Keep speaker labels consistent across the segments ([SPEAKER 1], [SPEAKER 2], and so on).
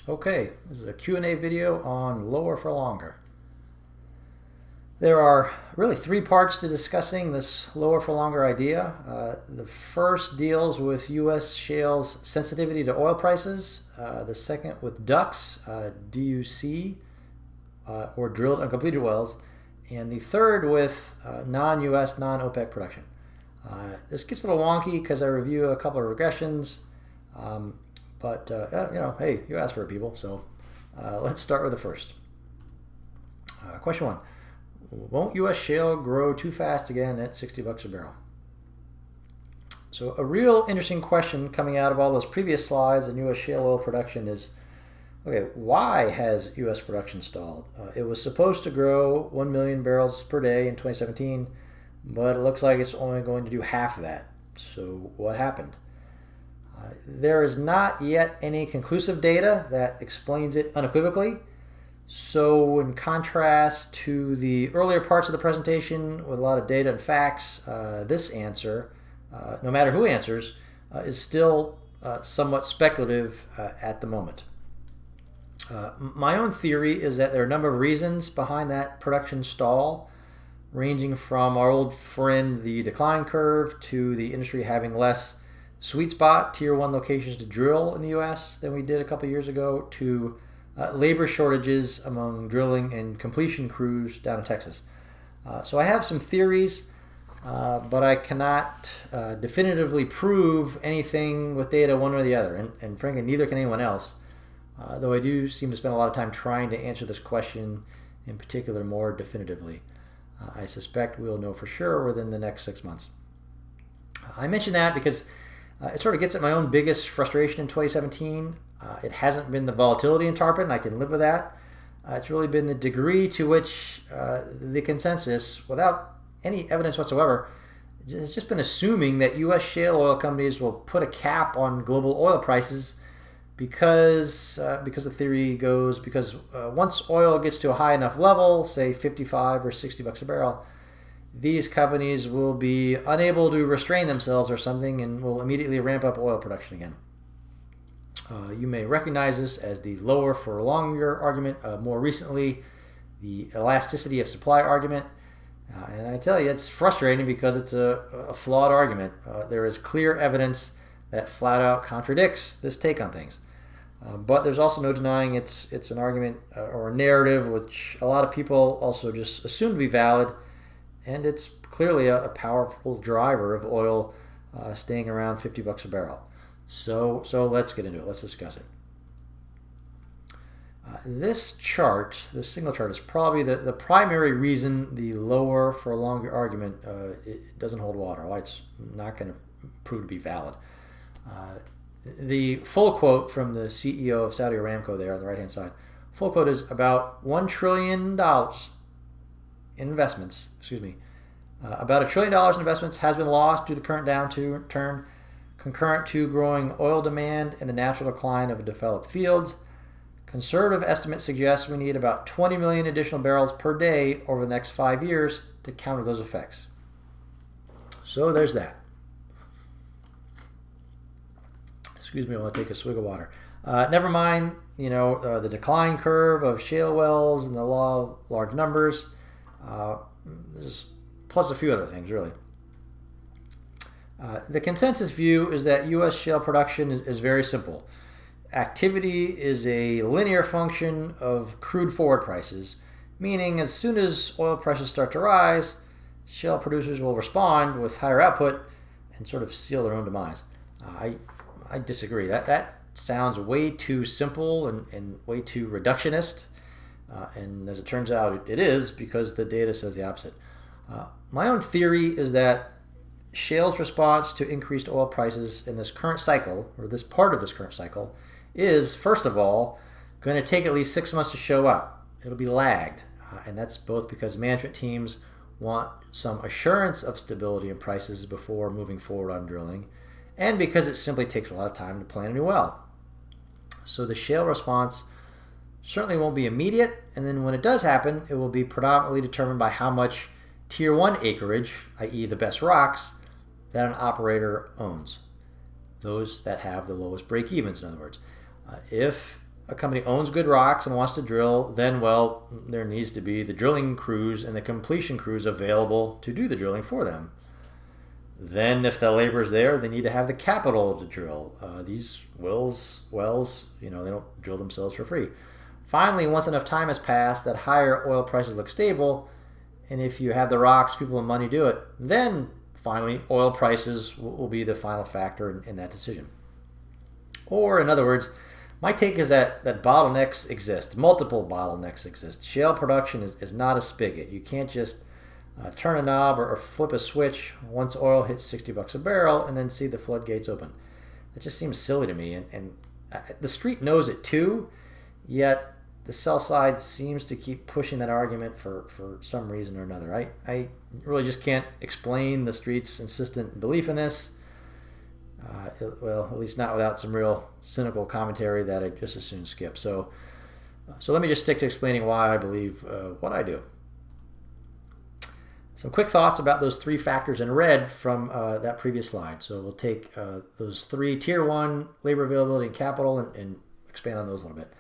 [SPEAKER 1] Okay, this is a Q&A video on lower for longer. There are really three parts to discussing this lower for longer idea. The first deals with U.S. shale's sensitivity to oil prices. The second with DUCs, D-U-C, or drilled uncompleted wells. And the third with non-U.S., non-OPEC production. This gets a little wonky because I review a couple of regressions. But hey, you asked for it, people. So let's start with the first. Question one. Won't U.S. shale grow too fast again at $60 a barrel? So a real interesting question coming out of all those previous slides in U.S. shale oil production is, okay, why has U.S. production stalled? It was supposed to grow 1 million barrels per day in 2017, but it looks like it's only going to do half of that. So what happened? There is not yet any conclusive data that explains it unequivocally. So in contrast to the earlier parts of the presentation with a lot of data and facts, this answer, no matter who answers, is still somewhat speculative at the moment. My own theory is that there are a number of reasons behind that production stall, ranging from our old friend the decline curve to the industry having less sweet spot tier 1 locations to drill in the U.S. than we did a couple years ago, to labor shortages among drilling and completion crews down in Texas. So I have some theories, but I cannot definitively prove anything with data one way or the other, and frankly neither can anyone else, though I do seem to spend a lot of time trying to answer this question in particular more definitively. I suspect we'll know for sure within the next 6 months. I mention that because it sort of gets at my own biggest frustration in 2017. It hasn't been the volatility in Tarpon, I can live with that. It's really been the degree to which the consensus, without any evidence whatsoever, has just been assuming that U.S. shale oil companies will put a cap on global oil prices because the theory goes, because once oil gets to a high enough level, say 55 or $60 a barrel, these companies will be unable to restrain themselves or something and will immediately ramp up oil production again. You may recognize this as the lower for longer argument, more recently the elasticity of supply argument. And I tell you, it's frustrating because it's a flawed argument. There is clear evidence that flat out contradicts this take on things. But there's also no denying it's an argument or a narrative which a lot of people also just assume to be valid, and it's clearly a powerful driver of oil staying around $50 a barrel. So let's get into it. Let's discuss it. This chart, this single chart, is probably the primary reason the lower for longer argument it doesn't hold water. Why it's not going to prove to be valid. The full quote from the CEO of Saudi Aramco there on the right-hand side, full quote is about $1 trillion in investments, about $1 trillion in investments has been lost due to the current downturn, concurrent to growing oil demand and the natural decline of developed fields. Conservative estimates suggest we need about 20 million additional barrels per day over the next 5 years to counter those effects. So there's that. Excuse me, I want to take a swig of water. Never mind, the decline curve of shale wells and the law of large numbers. Plus a few other things, really. The consensus view is that U.S. shale production is very simple. Activity is a linear function of crude forward prices, meaning as soon as oil prices start to rise, shale producers will respond with higher output and sort of seal their own demise. I disagree. That sounds way too simple and way too reductionist, and as it turns out, it is, because the data says the opposite. My own theory is that shale's response to increased oil prices in this current cycle, or this part of this current cycle, is, first of all, going to take at least 6 months to show up. It'll be lagged, and that's both because management teams want some assurance of stability in prices before moving forward on drilling, and because it simply takes a lot of time to plan a new well. So the shale response certainly won't be immediate, and then when it does happen, it will be predominantly determined by how much Tier 1 acreage, i.e. the best rocks, that an operator owns. Those that have the lowest break-evens, in other words. If a company owns good rocks and wants to drill, then, well, there needs to be the drilling crews and the completion crews available to do the drilling for them. Then if the labor is there, they need to have the capital to drill. These wells, they don't drill themselves for free. Finally, once enough time has passed that higher oil prices look stable, and if you have the rocks, people and money do it, then finally oil prices will be the final factor in that decision. Or in other words, my take is that bottlenecks exist, multiple bottlenecks exist. Shale production is not a spigot. You can't just turn a knob or flip a switch once oil hits $60 a barrel and then see the floodgates open. It just seems silly to me, and the street knows it too, yet the sell side seems to keep pushing that argument for some reason or another. I really just can't explain the street's insistent belief in this. Well, at least not without some real cynical commentary that I just as soon skip. So let me just stick to explaining why I believe what I do. Some quick thoughts about those three factors in red from that previous slide. So we'll take those three: Tier 1, labor availability, and capital, and expand on those a little bit.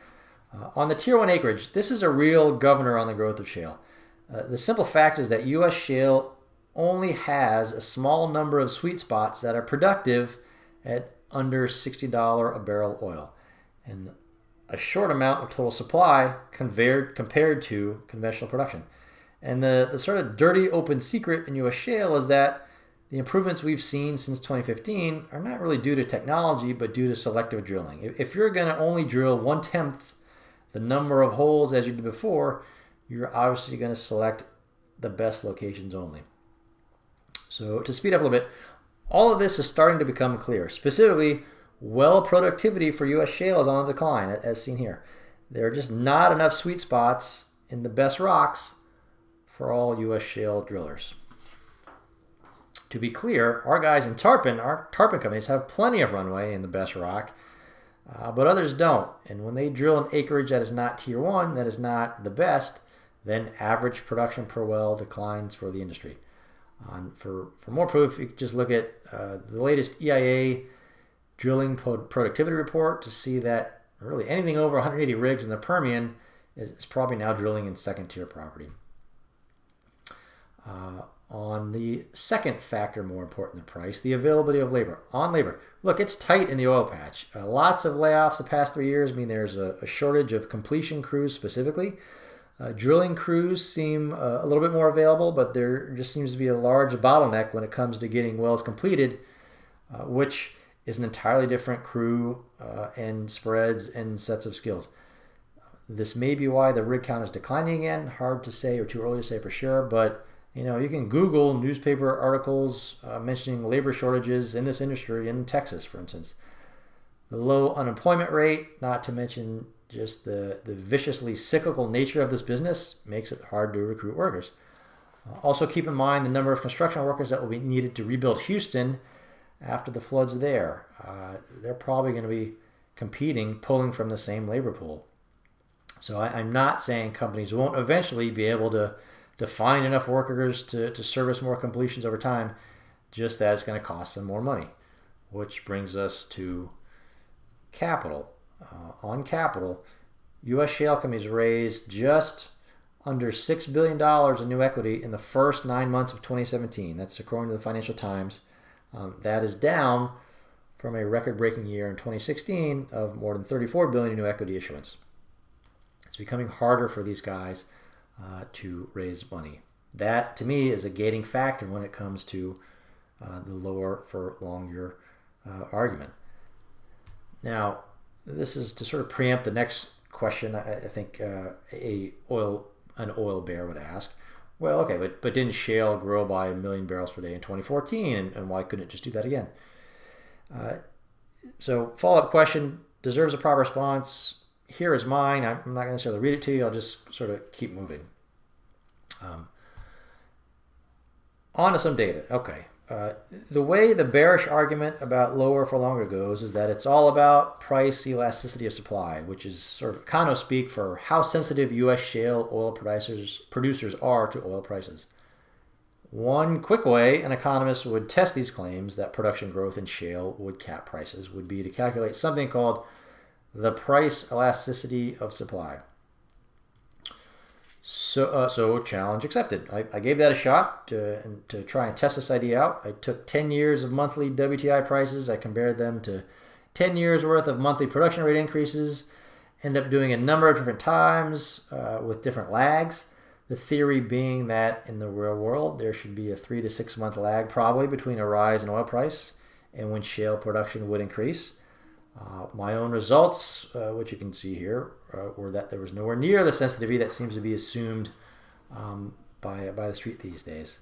[SPEAKER 1] On the Tier 1 acreage, this is a real governor on the growth of shale. The simple fact is that U.S. shale only has a small number of sweet spots that are productive at under $60 a barrel oil, and a short amount of total supply compared to conventional production. And the sort of dirty open secret in U.S. shale is that the improvements we've seen since 2015 are not really due to technology, but due to selective drilling. If you're going to only drill 1/10 the number of holes as you did before, you're obviously going to select the best locations only. So to speed up a little bit, all of this is starting to become clear. Specifically, well productivity for U.S. shale is on decline, as seen here. There are just not enough sweet spots in the best rocks for all U.S. shale drillers. To be clear, our guys in Tarpon, our Tarpon companies, have plenty of runway in the best rock, but others don't. And when they drill an acreage that is not Tier 1, that is not the best, then average production per well declines for the industry. For more proof, you can just look at the latest EIA drilling productivity report to see that really anything over 180 rigs in the Permian is probably now drilling in second-tier property. On the second factor, more important than price, the availability of labor. On labor, look, it's tight in the oil patch. Lots of layoffs the past 3 years mean there's a shortage of completion crews specifically. Drilling crews seem a little bit more available, but there just seems to be a large bottleneck when it comes to getting wells completed, which is an entirely different crew and spreads and sets of skills. This may be why the rig count is declining again. Hard to say, or too early to say for sure, but you can Google newspaper articles mentioning labor shortages in this industry in Texas, for instance. The low unemployment rate, not to mention just the viciously cyclical nature of this business, makes it hard to recruit workers. Also keep in mind the number of construction workers that will be needed to rebuild Houston after the floods there. They're probably going to be competing, pulling from the same labor pool. So I'm not saying companies won't eventually be able to find enough workers to service more completions over time, just that it's going to cost them more money. Which brings us to capital. On capital, U.S. shale companies raised just under $6 billion in new equity in the first 9 months of 2017. That's according to the Financial Times. That is down from a record-breaking year in 2016 of more than $34 billion in new equity issuance. It's becoming harder for these guys to raise money. That, to me, is a gating factor when it comes to the lower for longer argument. Now, this is to sort of preempt the next question I think an oil bear would ask. Well, okay, but didn't shale grow by 1 million barrels per day in 2014, and why couldn't it just do that again? So follow-up question deserves a proper response. Here is mine. I'm not going to necessarily read it to you. I'll just sort of keep moving. On to some data. Okay. The way the bearish argument about lower for longer goes is that it's all about price elasticity of supply, which is sort of Kano speak for how sensitive U.S. shale oil producers are to oil prices. One quick way an economist would test these claims that production growth in shale would cap prices would be to calculate something called the price elasticity of supply. So challenge accepted. I gave that a shot to try and test this idea out. I took 10 years of monthly WTI prices. I compared them to 10 years worth of monthly production rate increases. Ended up doing a number of different times with different lags. The theory being that in the real world, there should be a 3 to 6 month lag probably between a rise in oil price and when shale production would increase. My own results, which you can see here, were that there was nowhere near the sensitivity that seems to be assumed by the street these days.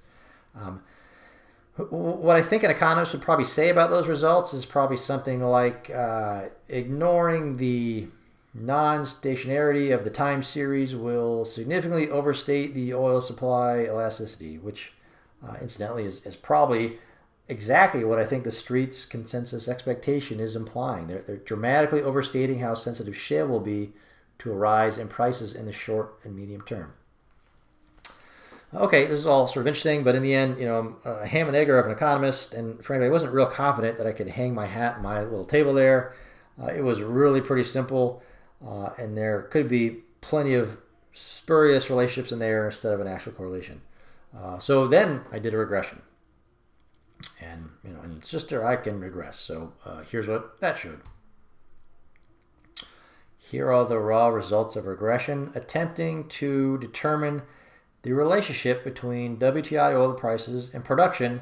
[SPEAKER 1] What I think an economist would probably say about those results is probably something like ignoring the non-stationarity of the time series will significantly overstate the oil supply elasticity, which incidentally is probably exactly what I think the street's consensus expectation is implying. They're dramatically overstating how sensitive shale will be to a rise in prices in the short and medium term. Okay, this is all sort of interesting, but in the end, I'm a ham and egger of an economist, and frankly, I wasn't real confident that I could hang my hat on my little table there. It was really pretty simple, and there could be plenty of spurious relationships in there instead of an actual correlation. So then I did a regression. And, in sister, I can regress. So here's what that showed. Here are the raw results of regression attempting to determine the relationship between WTI oil prices and production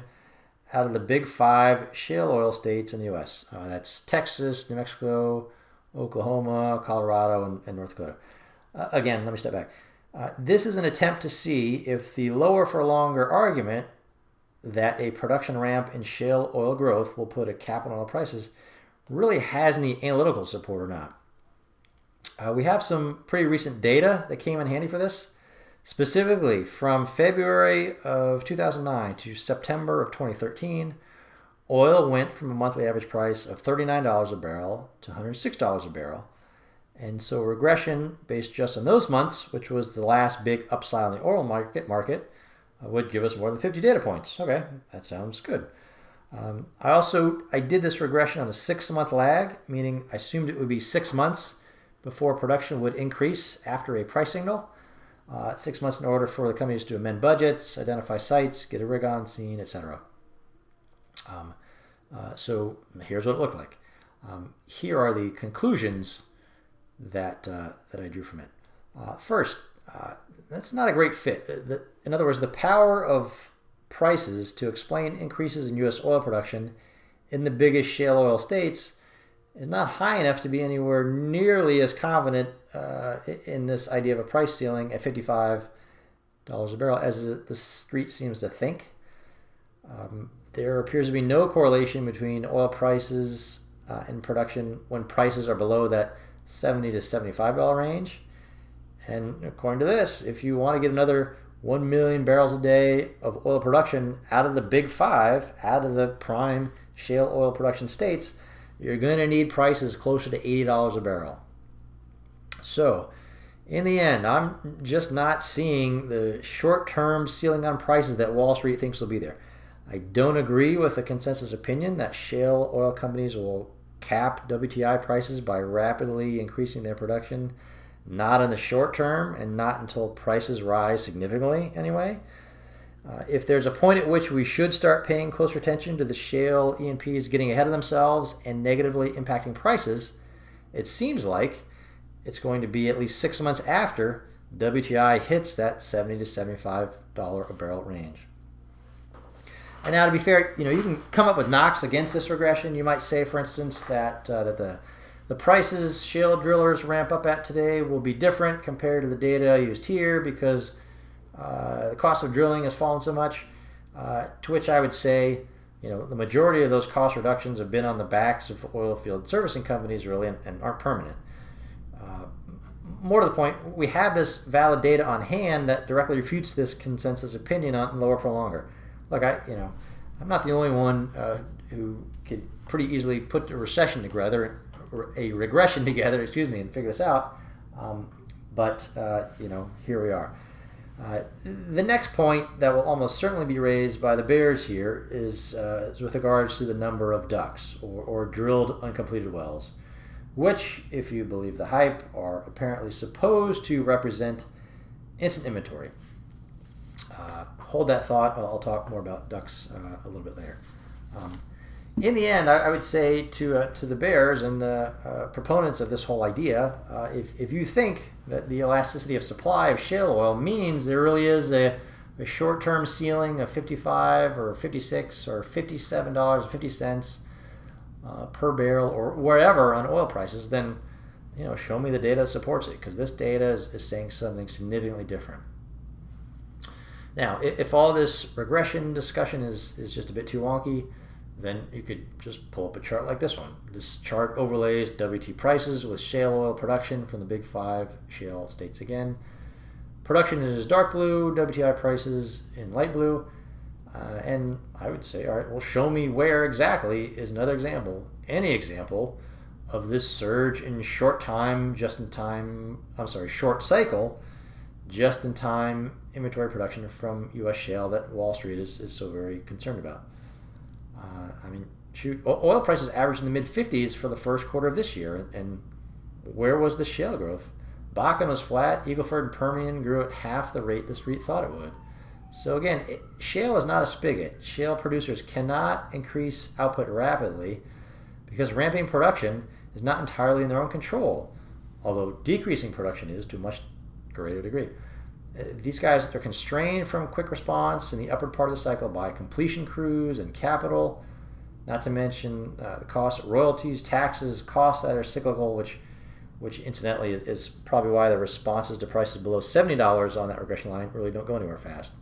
[SPEAKER 1] out of the big 5 shale oil states in the U.S. That's Texas, New Mexico, Oklahoma, Colorado, and North Dakota. Again, let me step back. This is an attempt to see if the lower for longer argument that a production ramp in shale oil growth will put a cap on oil prices really has any analytical support or not. We have some pretty recent data that came in handy for this. Specifically, from February of 2009 to September of 2013, oil went from a monthly average price of $39 a barrel to $106 a barrel. And so regression based just on those months, which was the last big upside in the oil market, would give us more than 50 data points. Okay, that sounds good. I did this regression on a 6-month lag, meaning I assumed it would be 6 months before production would increase after a price signal. 6 months in order for the companies to amend budgets, identify sites, get a rig on scene, etc. So here's what it looked like. Here are the conclusions that I drew from it. First, that's not a great fit. In other words, the power of prices to explain increases in U.S. oil production in the biggest shale oil states is not high enough to be anywhere nearly as confident in this idea of a price ceiling at $55 a barrel as the street seems to think. There appears to be no correlation between oil prices and production when prices are below that $70 to $75 range. And according to this, if you want to get another 1 million barrels a day of oil production out of the big 5, out of the prime shale oil production states, you're going to need prices closer to $80 a barrel. So, in the end, I'm just not seeing the short-term ceiling on prices that Wall Street thinks will be there. I don't agree with the consensus opinion that shale oil companies will cap WTI prices by rapidly increasing their production, not in the short term and not until prices rise significantly anyway. If there's a point at which we should start paying closer attention to the shale E&Ps getting ahead of themselves and negatively impacting prices, it seems like it's going to be at least 6 months after WTI hits that $70 to $75 a barrel range. And now, to be fair, you can come up with knocks against this regression. You might say, for instance, that the prices shale drillers ramp up at today will be different compared to the data used here because the cost of drilling has fallen so much. To which I would say, the majority of those cost reductions have been on the backs of oil field servicing companies, really, and aren't permanent. More to the point, we have this valid data on hand that directly refutes this consensus opinion on lower for longer. Look, I'm not the only one who could pretty easily put a regression together, and figure this out. But here we are. The next point that will almost certainly be raised by the bears here is with regards to the number of DUCs or drilled uncompleted wells. which, if you believe the hype, are apparently supposed to represent instant inventory. Hold that thought. I'll talk more about ducks a little bit later. In the end, I would say to the bears and the proponents of this whole idea, if you think that the elasticity of supply of shale oil means there really is a short-term ceiling of $55 or $56 or $57.50 per barrel or wherever on oil prices, then show me the data that supports it, because this data is saying something significantly different. Now, if all this regression discussion is just a bit too wonky, then you could just pull up a chart like this one. This chart overlays WT prices with shale oil production from the big 5 shale states again. Production is dark blue, WTI prices in light blue. And I would say, all right, well, show me where exactly is another example, any example of this surge in short cycle, just-in-time inventory production from U.S. shale that Wall Street is so very concerned about. Oil prices averaged in the mid-50s for the first quarter of this year, and where was the shale growth? Bakken was flat, Eagle Ford and Permian grew at half the rate the Street thought it would. So again, shale is not a spigot. Shale producers cannot increase output rapidly because ramping production is not entirely in their own control, although decreasing production is to a much greater degree. These guys are constrained from quick response in the upper part of the cycle by completion crews and capital, not to mention the costs, royalties, taxes, costs that are cyclical, which incidentally is probably why the responses to prices below $70 on that regression line really don't go anywhere fast.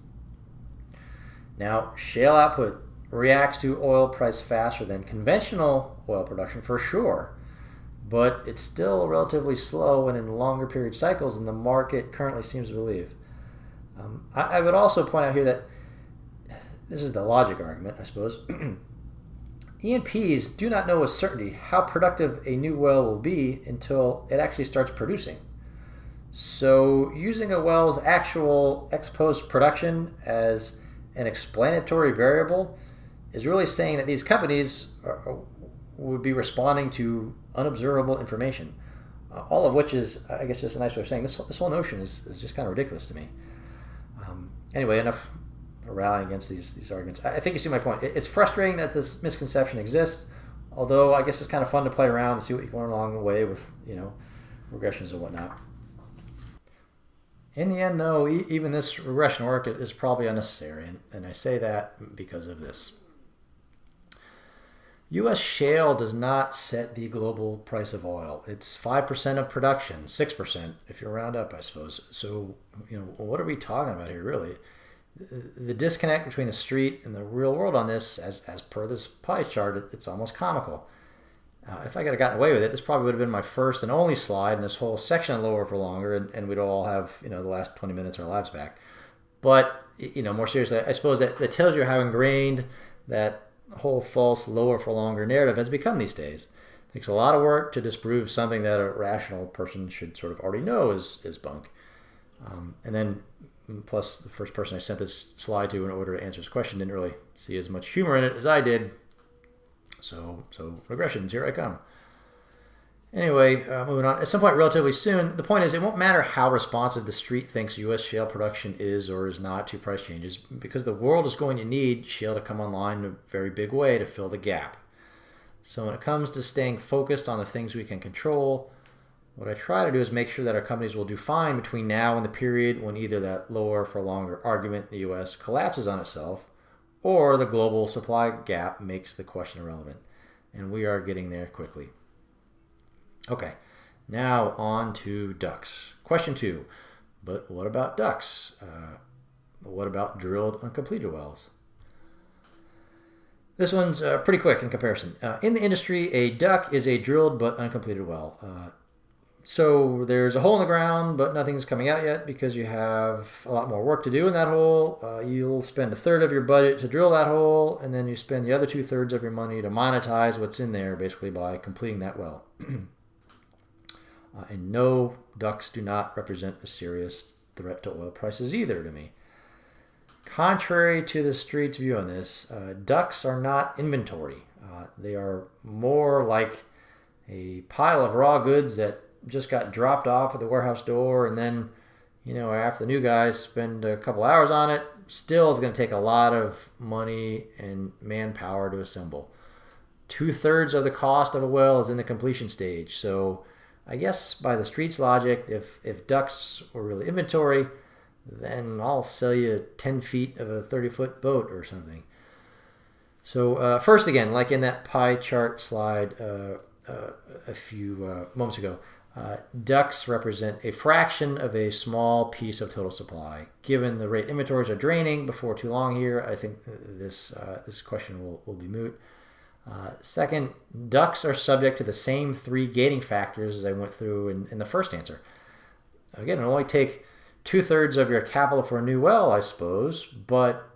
[SPEAKER 1] Now, shale output reacts to oil price faster than conventional oil production for sure, but it's still relatively slow and in longer period cycles than the market currently seems to believe. I would also point out here that this is the logic argument, I suppose. E&Ps do not know with certainty how productive a new well will be until it actually starts producing. So using a well's actual ex-post production as an explanatory variable is really saying that these companies would be responding to unobservable information, all of which is, I guess, just a nice way of saying this whole notion is just kind of ridiculous to me. Anyway, enough rallying against these arguments. I think you see my point. It's frustrating that this misconception exists, although I guess it's kind of fun to play around and see what you can learn along the way with, regressions and whatnot. In the end, though, even this regression work is probably unnecessary, and I say that because of this. U.S. shale does not set the global price of oil. It's 5% of production, 6% if you round up, I suppose. So, what are we talking about here, really? The disconnect between the street and the real world on this, as per this pie chart, it's almost comical. If I could have gotten away with it, this probably would have been my first and only slide in this whole section on lower for longer, and we'd all have, the last 20 minutes of our lives back. But, more seriously, I suppose that tells you how ingrained that whole false lower for longer narrative has become these days. It takes a lot of work to disprove something that a rational person should sort of already know is bunk. And then, plus, the first person I sent this slide to in order to answer this question didn't really see as much humor in it as I did. So regressions, here I come. Anyway, moving on. At some point relatively soon, the point is it won't matter how responsive the street thinks U.S. shale production is or is not to price changes, because the world is going to need shale to come online in a very big way to fill the gap. So when it comes to staying focused on the things we can control, what I try to do is make sure that our companies will do fine between now and the period when either that lower for longer argument in the U.S. collapses on itself, or the global supply gap makes the question irrelevant. And we are getting there quickly. Okay, now on to ducks. Question 2, but what about ducks? What about drilled uncompleted wells? This one's pretty quick in comparison. In the industry, a duck is a drilled but uncompleted well. So there's a hole in the ground, but nothing's coming out yet because you have a lot more work to do in that hole. You'll spend a third of your budget to drill that hole, and then you spend the other 2/3 of your money to monetize what's in there, basically by completing that well. And no, ducks do not represent a serious threat to oil prices either to me. Contrary to the street's view on this, ducks are not inventory. They are more like a pile of raw goods that just got dropped off at the warehouse door, and then, after the new guys spend a couple hours on it, still is going to take a lot of money and manpower to assemble. 2/3 of the cost of a well is in the completion stage. So I guess by the street's logic, if ducks were really inventory, then I'll sell you 10 feet of a 30-foot boat or something. So first, again, like in that pie chart slide a few moments ago, ducks represent a fraction of a small piece of total supply. Given the rate inventories are draining before too long here, I think this question will be moot. Second, ducks are subject to the same 3 gating factors as I went through in the first answer. Again, it'll only take 2/3 of your capital for a new well, I suppose, but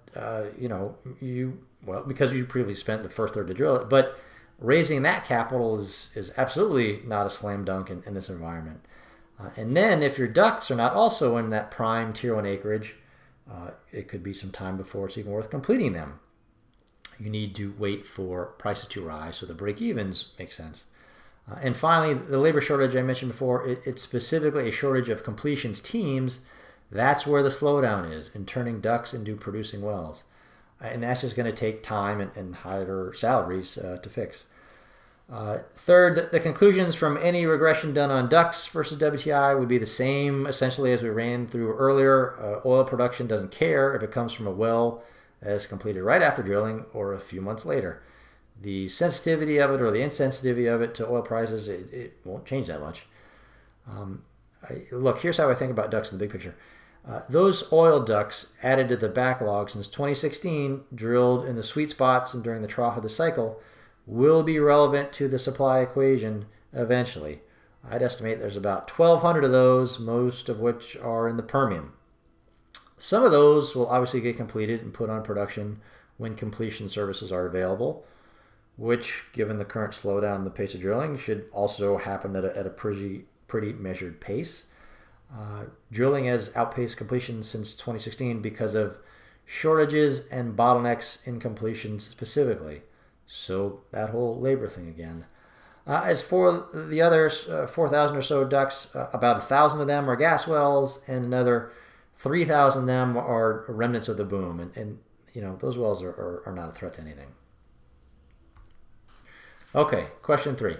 [SPEAKER 1] because you previously spent the first third to drill it, but raising that capital is absolutely not a slam dunk in this environment. And then if your ducks are not also in that prime tier 1 acreage, it could be some time before it's even worth completing them. You need to wait for prices to rise so the break-evens make sense. And finally, the labor shortage I mentioned before, it's specifically a shortage of completions teams. That's where the slowdown is in turning ducks into producing wells. And that's just going to take time and higher salaries to fix. Third, the conclusions from any regression done on ducks versus WTI would be the same essentially as we ran through earlier. Oil production doesn't care if it comes from a well that's completed right after drilling or a few months later. The sensitivity of it or the insensitivity of it to oil prices, it won't change that much. Look, here's how I think about ducks in the big picture. Those oil ducks added to the backlog since 2016, drilled in the sweet spots and during the trough of the cycle, will be relevant to the supply equation eventually. I'd estimate there's about 1,200 of those, most of which are in the Permian. Some of those will obviously get completed and put on production when completion services are available, which, given the current slowdown in the pace of drilling, should also happen at a pretty measured pace. Drilling has outpaced completions since 2016 because of shortages and bottlenecks in completions specifically. So that whole labor thing again. As for the others, 4,000 or so ducks, about 1,000 of them are gas wells, and another 3,000 of them are remnants of the boom. And those wells are not a threat to anything. Okay, question 3.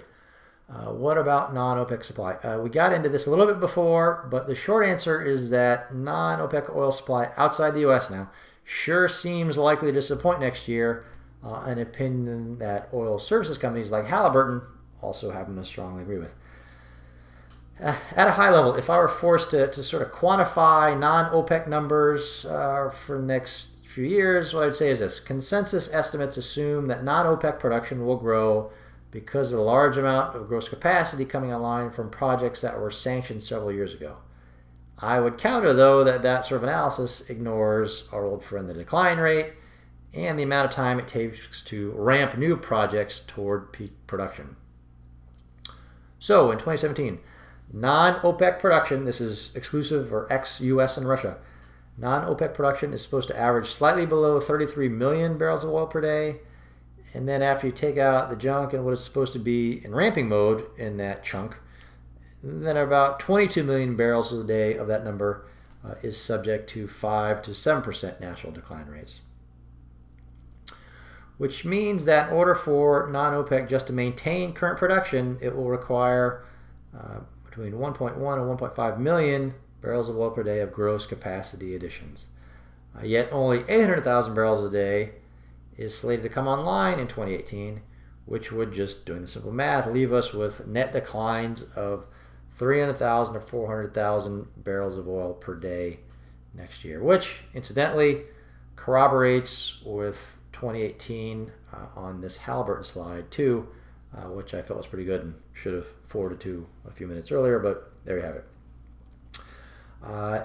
[SPEAKER 1] What about non-OPEC supply? We got into this a little bit before, but the short answer is that non-OPEC oil supply outside the U.S. now sure seems likely to disappoint next year, an opinion that oil services companies like Halliburton also happen to strongly agree with. At a high level, if I were forced to sort of quantify non-OPEC numbers for the next few years, what I'd say is this. Consensus estimates assume that non-OPEC production will grow because of the large amount of gross capacity coming online from projects that were sanctioned several years ago. I would counter, though, that sort of analysis ignores our old friend the decline rate and the amount of time it takes to ramp new projects toward peak production. So in 2017, non-OPEC production, this is exclusive or ex-US and Russia, non-OPEC production is supposed to average slightly below 33 million barrels of oil per day. And then after you take out the junk and what is supposed to be in ramping mode in that chunk, then about 22 million barrels a day of that number is subject to 5 to 7% natural decline rates. Which means that in order for non-OPEC just to maintain current production, it will require between 1.1 and 1.5 million barrels of oil per day of gross capacity additions. Yet only 800,000 barrels a day is slated to come online in 2018, which would, just doing the simple math, leave us with net declines of 300,000 or 400,000 barrels of oil per day next year, which incidentally corroborates with 2018 on this Halliburton slide too, which I felt was pretty good and should have forwarded to a few minutes earlier, but there you have it.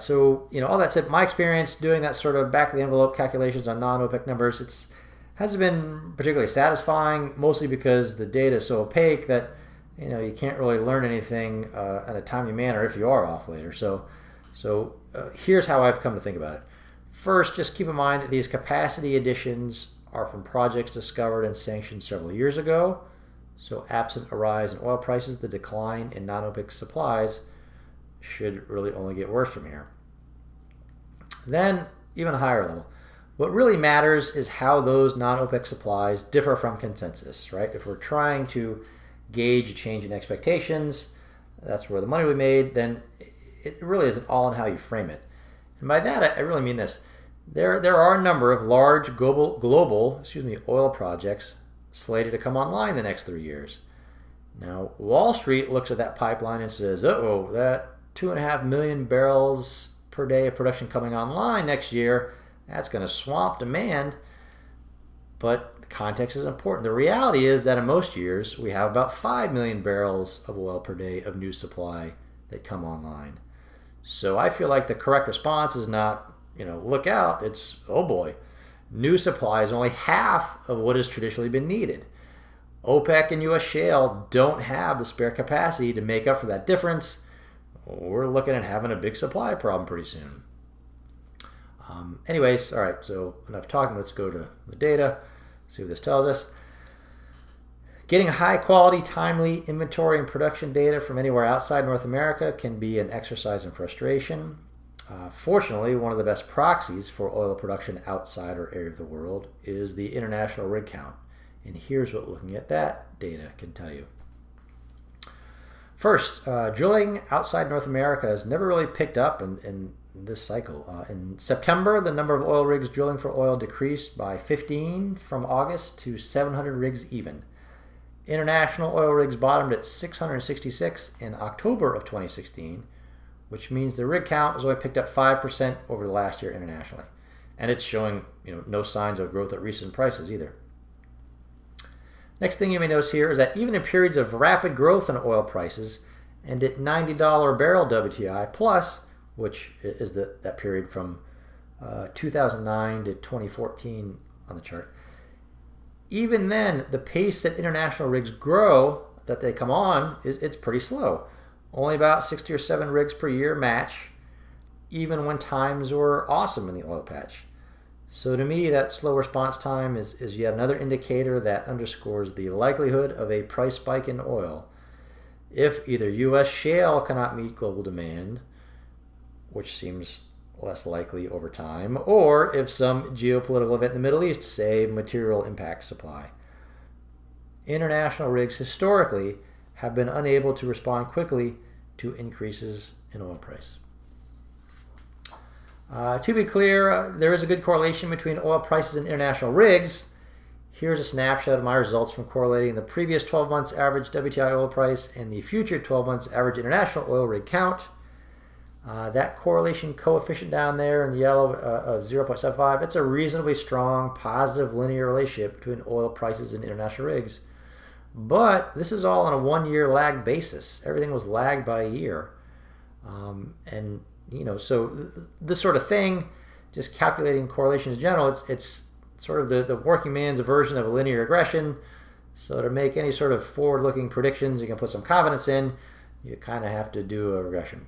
[SPEAKER 1] So all that said, my experience doing that sort of back of the envelope calculations on non-OPEC numbers, hasn't been particularly satisfying, mostly because the data is so opaque that you can't really learn anything in a timely manner if you are off later. So here's how I've come to think about it. First, just keep in mind that these capacity additions are from projects discovered and sanctioned several years ago. So absent a rise in oil prices, the decline in non-OPEC supplies should really only get worse from here. Then, even a higher level, what really matters is how those non-OPEC supplies differ from consensus, right? If we're trying to gauge a change in expectations, that's where the money will be made, then it really isn't all in how you frame it. And by that, I really mean this. There are a number of large global oil projects slated to come online the next 3 years. Now, Wall Street looks at that pipeline and says, uh-oh, that 2.5 million barrels per day of production coming online next year, that's going to swamp demand. But the context is important. The reality is that in most years, we have about 5 million barrels of oil per day of new supply that come online. So I feel like the correct response is not, look out, it's, oh boy, new supply is only half of what has traditionally been needed. OPEC and U.S. shale don't have the spare capacity to make up for that difference. We're looking at having a big supply problem pretty soon. Anyways, all right, so enough talking. Let's go to the data, see what this tells us. Getting high quality, timely inventory and production data from anywhere outside North America can be an exercise in frustration. Fortunately, one of the best proxies for oil production outside our area of the world is the international rig count. And here's what looking at that data can tell you. First, drilling outside North America has never really picked up in this cycle. In September, the number of oil rigs drilling for oil decreased by 15 from August to 700 rigs even. International oil rigs bottomed at 666 in October of 2016, which means the rig count has only picked up 5% over the last year internationally. And it's showing no signs of growth at recent prices either. Next thing you may notice here is that even in periods of rapid growth in oil prices and at $90 barrel WTI plus, which is that period from 2009 to 2014 on the chart, even then the pace that international rigs grow, that they come on, it's pretty slow. Only about 60 or 7 rigs per year match, even when times were awesome in the oil patch. So to me, that slow response time is yet another indicator that underscores the likelihood of a price spike in oil if either U.S. shale cannot meet global demand, which seems less likely over time, or if some geopolitical event in the Middle East, say, material impacts supply. International rigs historically have been unable to respond quickly to increases in oil price. To be clear, there is a good correlation between oil prices and international rigs. Here's a snapshot of my results from correlating the previous 12 months average WTI oil price and the future 12 months average international oil rig count. That correlation coefficient down there in the yellow of 0.75, it's a reasonably strong positive linear relationship between oil prices and international rigs. But this is all on a 1-year lag basis. Everything was lagged by a year. So this sort of thing, just calculating correlations in general, it's sort of the working man's version of a linear regression. So to make any sort of forward-looking predictions you can put some confidence in, you kind of have to do a regression.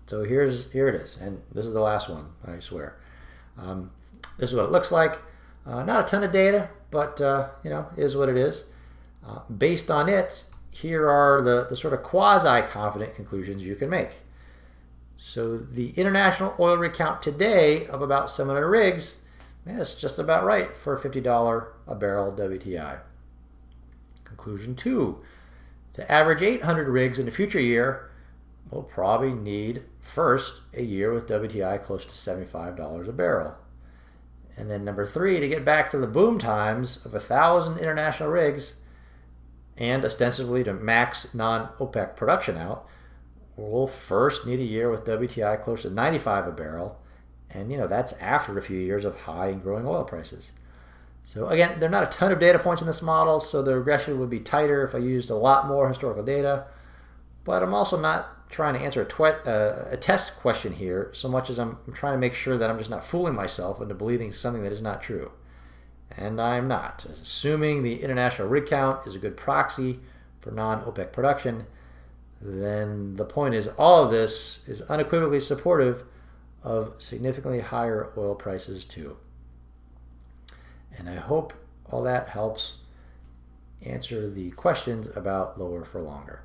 [SPEAKER 1] So here it is, and this is the last one, I swear. This is what it looks like. Not a ton of data, but is what it is. Based on it, here are the sort of quasi-confident conclusions you can make. So the international oil rig count today of about 700 rigs, that's just about right for $50 a barrel WTI. Conclusion 2, to average 800 rigs in a future year, we'll probably need first a year with WTI close to $75 a barrel. And then number 3, to get back to the boom times of 1,000 international rigs and ostensibly to max non-OPEC production out, we'll first need a year with WTI close to $95 a barrel. And that's after a few years of high and growing oil prices. So again, there are not a ton of data points in this model, so the regression would be tighter if I used a lot more historical data. But I'm also not trying to answer a test question here so much as I'm trying to make sure that I'm just not fooling myself into believing something that is not true. And I'm not. Assuming the international rig count is a good proxy for non-OPEC production, then the point is all of this is unequivocally supportive of significantly higher oil prices too. And I hope all that helps answer the questions about lower for longer.